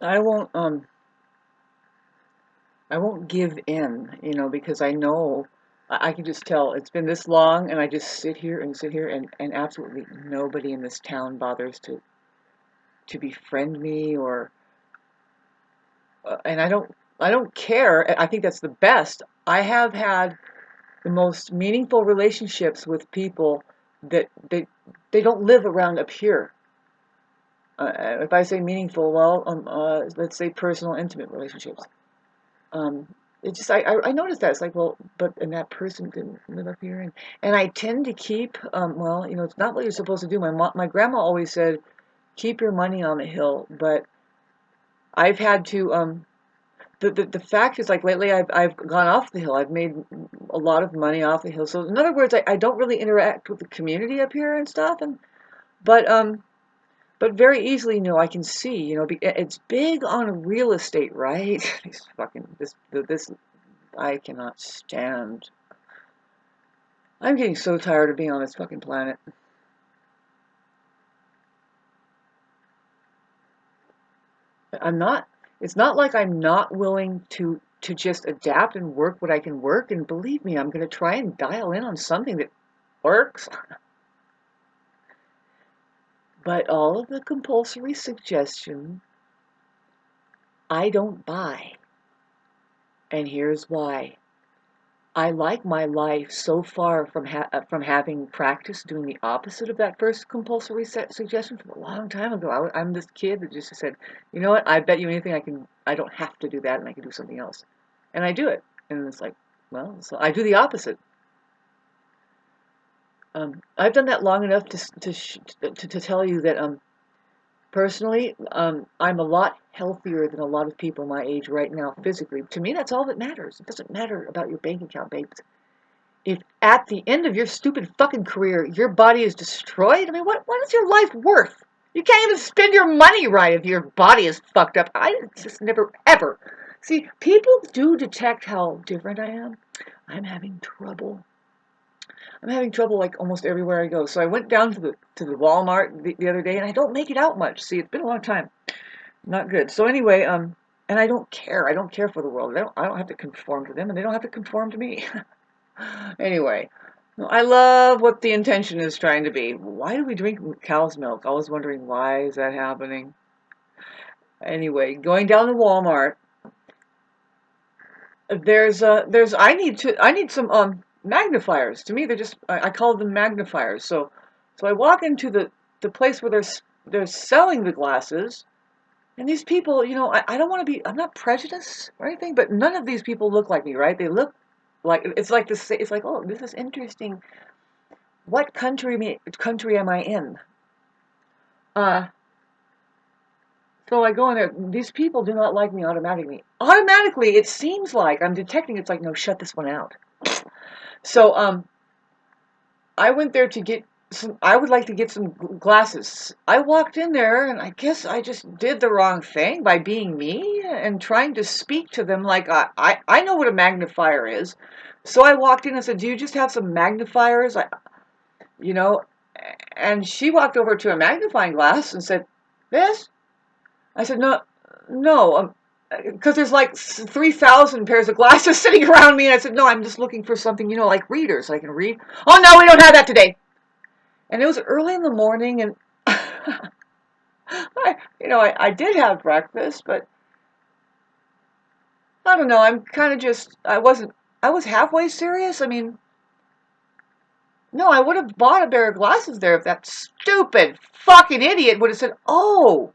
I won't I won't give in, because I know I can just tell it's been this long, and I just sit here, and absolutely nobody in this town bothers to befriend me, or and I don't care. I think that's the best. I have had the most meaningful relationships with people that they don't live around up here. If I say meaningful, well, let's say personal, intimate relationships. Um, it just I noticed that it's like, well, but and that person didn't live up here, and I tend to keep well, it's not what you're supposed to do. My grandma always said, keep your money on the hill, but I've had to the fact is, like, lately I've gone off the hill. I've made a lot of money off the hill. So in other words, I don't really interact with the community up here and stuff, and but um but very easily, I can see, it's big on real estate, right? These fucking this I cannot stand. I'm getting so tired of being on this fucking planet. I'm not. It's not like I'm not willing to just adapt and work what I can work. And believe me, I'm going to try and dial in on something that works. But all of the compulsory suggestion, I don't buy. And here's why. I like my life so far from having practiced doing the opposite of that first compulsory suggestion from a long time ago. I'm this kid that just said, you know what? I bet you anything I don't have to do that, and I can do something else, and I do it. And it's like, well, so I do the opposite. I've done that long enough to tell you that personally, I'm a lot healthier than a lot of people my age right now physically. To me, that's all that matters. It doesn't matter about your bank account, babes. If at the end of your stupid fucking career your body is destroyed, I mean, what is your life worth? You can't even spend your money right if your body is fucked up. I just never ever see, people do detect how different I am. I'm having trouble. I'm having trouble like almost everywhere I go. So I went down to the Walmart the other day, and I don't make it out much. See, it's been a long time. Not good. So anyway, and I don't care. I don't care for the world. I don't have to conform to them, and they don't have to conform to me. Anyway, I love what the intention is trying to be. Why do we drink cow's milk? I was wondering, why is that happening? Anyway, going down to Walmart, I need some magnifiers. To me, they're just, I call them magnifiers. So I walk into the place where they're selling the glasses, and these people, I don't want to be, I'm not prejudiced or anything, but none of these people look like me, right? They look like, it's like this, it's like, oh, this is interesting. What country am I in? Uh, so I go in there. These people do not like me automatically. Automatically, it seems like I'm detecting. It's like, no, shut this one out. So I went there to get some. I would like to get some glasses. I walked in there, and I guess I just did the wrong thing by being me and trying to speak to them like I know what a magnifier is. So I walked in and said, "Do you just have some magnifiers?" You know, and she walked over to a magnifying glass and said, "This?" I said, "No, no, because there's like 3,000 pairs of glasses sitting around me." And I said, "No, I'm just looking for something, like readers, so I can read." "Oh no, we don't have that today." And it was early in the morning, and I did have breakfast, but I don't know. I'm kind of just, I was halfway serious. I mean, no, I would have bought a pair of glasses there if that stupid fucking idiot would have said, "Oh,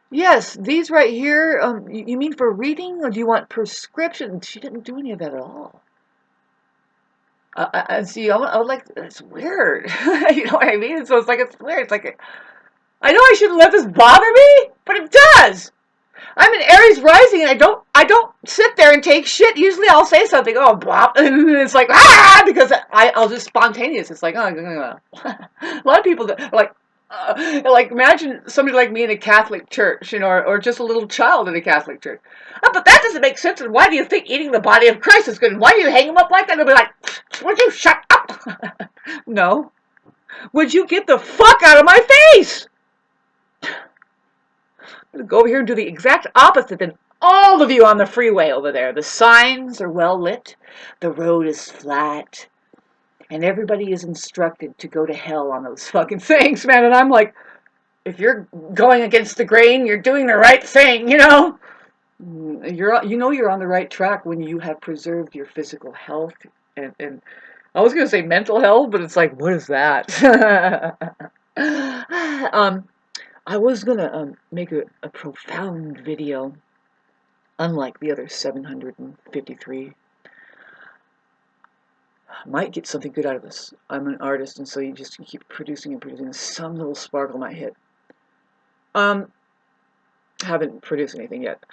yes, these right here, you mean for reading, or do you want prescription?" She didn't do any of that at all. See, I would like, it's weird. You know what I mean? So it's weird. It's like, I know I shouldn't let this bother me, but it does. I'm an Aries rising, and I don't sit there and take shit. Usually I'll say something, oh, blah, and it's like, because I'll just spontaneous. It's like, oh, a lot of people that are like imagine somebody like me in a Catholic church, or just a little child in a Catholic church. "Oh, but that doesn't make sense. And why do you think eating the body of Christ is good? And why do you hang him up like that?" They'll be like, "Would you shut up?" No. Would you get the fuck out of my face? Go over here and do the exact opposite than all of you on the freeway over there. The signs are well lit, the road is flat, and everybody is instructed to go to hell on those fucking things, man. And I'm like, if you're going against the grain, you're doing the right thing, you know? You're on the right track when you have preserved your physical health and I was gonna say mental health, but it's like, what is that? I was gonna make a profound video, unlike the other 753. Might get something good out of this. I'm an artist, and so you just keep producing and producing, and some little sparkle might hit. Haven't produced anything yet.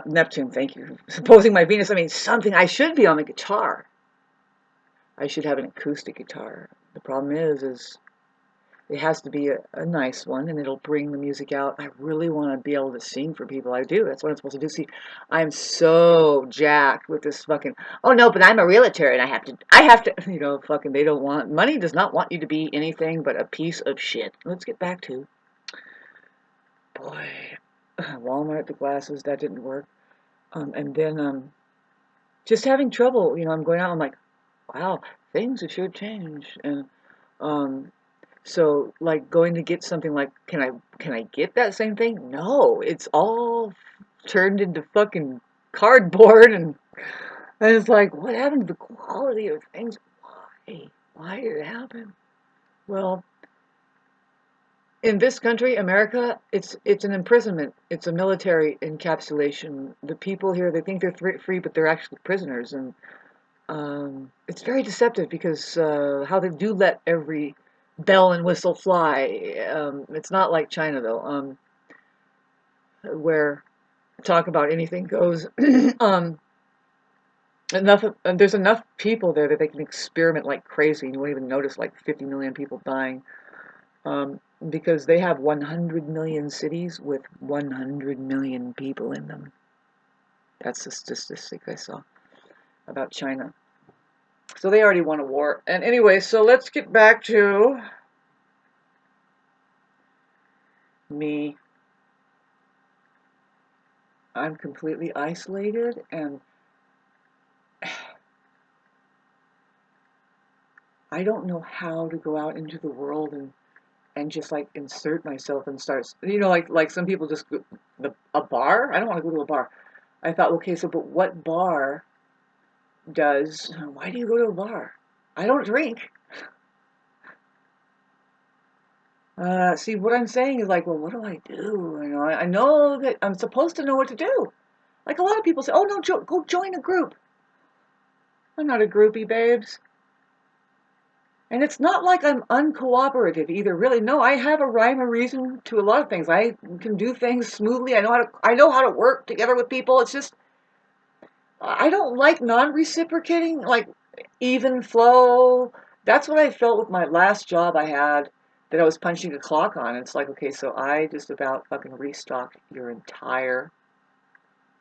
Neptune, thank you. Supposing my Venus, I mean, something. I should be on the guitar. I should have an acoustic guitar. The problem is it has to be a nice one, and it'll bring the music out. I really want to be able to sing for people. I do. That's what I'm supposed to do. See, I'm so jacked with this fucking, oh no, but I'm a realtor, and I have to, you know, fucking, they don't want, money does not want you to be anything but a piece of shit. Let's get back to, boy, Walmart, the glasses, that didn't work. And then, just having trouble, you know, I'm going out, I'm like, wow, things have sure changed. And, so, like, going to get something like, can I get that same thing? No, it's all turned into fucking cardboard, and it's like, what happened to the quality of things? Why did it happen? Well, in this country, America, it's an imprisonment. It's a military encapsulation. The people here, they think they're free, but they're actually prisoners, and it's very deceptive because how they do let every bell and whistle fly. It's not like China though, where talk about anything goes. There's enough people there that they can experiment like crazy, and you won't even notice like 50 million people dying. Because they have 100 million cities with 100 million people in them. That's the statistic I saw about China. So they already won a war. And anyway, so let's get back to me. I'm completely isolated, and I don't know how to go out into the world and just like insert myself and start, you know, like some people just go, a bar. I don't want to go to a bar. I thought, okay, so but what bar does? Why do you go to a bar? I don't drink. See, what I'm saying is like, well, what do I do? You know, I know that I'm supposed to know what to do. Like a lot of people say, oh no, go join a group. I'm not a groupie, babes. And it's not like I'm uncooperative either, really. No, I have a rhyme or reason to a lot of things. I can do things smoothly. I know how to work together with people. It's just I don't like non-reciprocating, like even flow. That's what I felt with my last job I had that I was punching a clock on. It's like, okay, so I just about fucking restocked your entire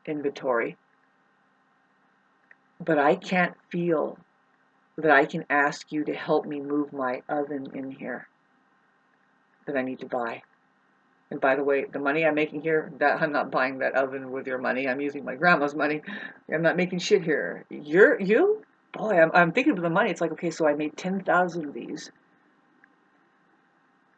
inventory, but I can't feel that I can ask you to help me move my oven in here that I need to buy. And by the way, the money I'm making here, that I'm not buying that oven with your money. I'm using my grandma's money. I'm not making shit here. You? Boy, I'm thinking of the money. It's like, okay, so I made 10,000 of these.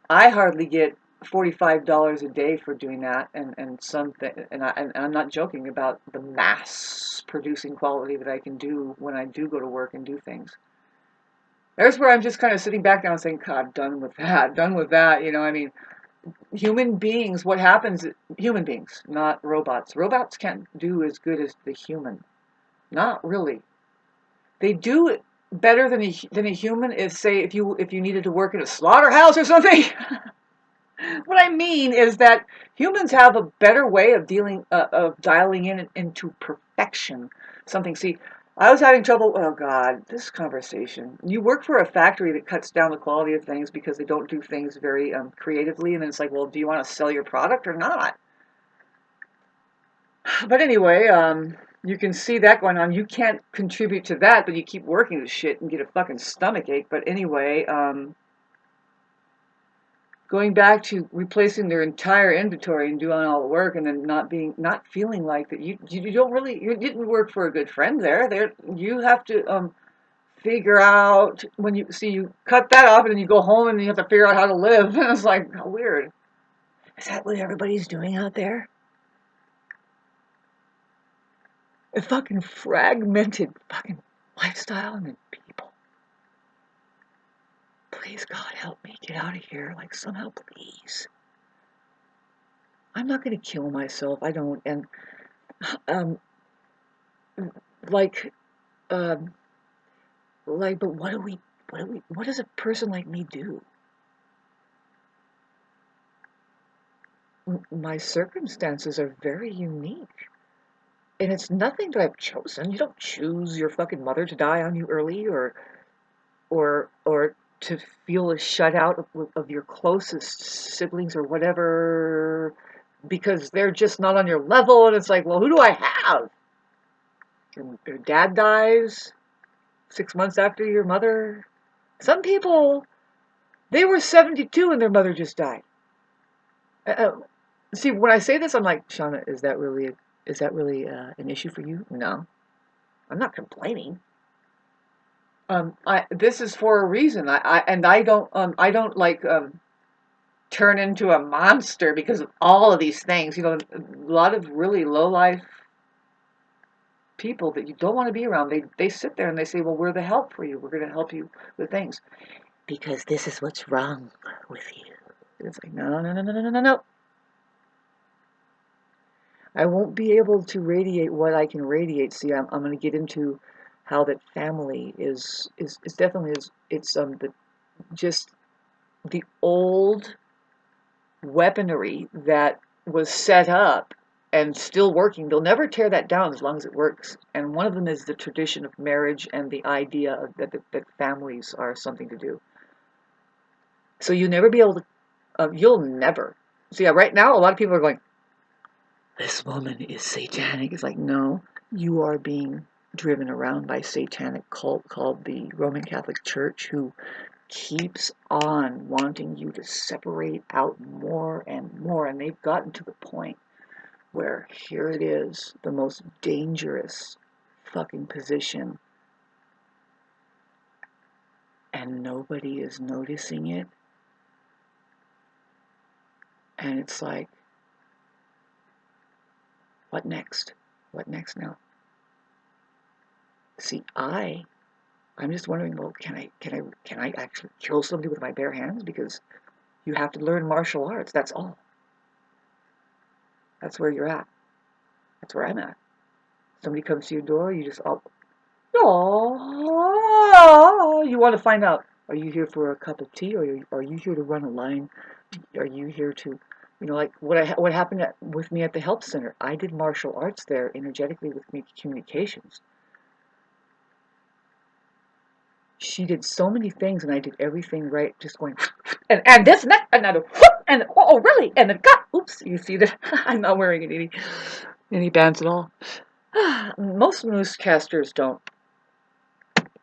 I hardly get $45 a day for doing that, and something, and I'm not joking about the mass producing quality that I can do when I do go to work and do things. There's where I'm just kind of sitting back now and saying, God, done with that, you know, I mean, human beings, what happens, human beings, not robots. Robots can't do as good as the human. Not really. They do better than a human is, say, if you needed to work in a slaughterhouse or something. What I mean is that humans have a better way of dialing in into perfection. Something, see, I was having trouble, oh God, this conversation. You work for a factory that cuts down the quality of things because they don't do things very creatively, and then it's like, well, do you want to sell your product or not? But anyway, you can see that going on. You can't contribute to that, but you keep working the shit and get a fucking stomach ache. But anyway, going back to replacing their entire inventory and doing all the work, and then not feeling like that you don't really, you didn't work for a good friend there. You have to figure out, when you cut that off and then you go home and you have to figure out how to live. And it's like, how weird. Is that what everybody's doing out there? A fucking fragmented fucking lifestyle and then people. Please, God, help me get out of here. Like, somehow, please. I'm not going to kill myself. I don't. And, um, like, um, but what does a person like me do? My circumstances are very unique. And it's nothing that I've chosen. You don't choose your fucking mother to die on you early, or to feel shut out of your closest siblings or whatever, because they're just not on your level. And it's like, well, who do I have? Your dad dies 6 months after your mother. Some people, they were 72 and their mother just died. See, when I say this, I'm like, Shauna, is that really an issue for you? No, I'm not complaining. This is for a reason. I don't like turn into a monster because of all of these things. You know, a lot of really low life people that you don't want to be around. They sit there and they say, well, we're the help for you. We're going to help you with things because this is what's wrong with you. And it's like, no. I won't be able to radiate what I can radiate. See, I'm going to get into how that family is definitely it's just the old weaponry that was set up and still working. They'll never tear that down as long as it works. And one of them is the tradition of marriage and the idea of that families are something to do. So you'll never be able to. You'll never. See, right now, a lot of people are going, this woman is satanic. It's like, no, you are being driven around by a satanic cult called the Roman Catholic Church, who keeps on wanting you to separate out more and more. And they've gotten to the point where here it is, the most dangerous fucking position, and nobody is noticing it. And it's like, what next? What next now? See, I'm just wondering, well, can I actually kill somebody with my bare hands? Because you have to learn martial arts. That's all. That's where you're at. That's where I'm at. Somebody comes to your door, you just, oh, you want to find out, are you here for a cup of tea, or are you here to run a line? Are you here to, like what happened with me at the health center? I did martial arts there energetically with communications. She did so many things, and I did everything right, just going, and this, and that, another, and oh, really, and then, God, oops, you see that? I'm not wearing any bands at all. Most newscasters don't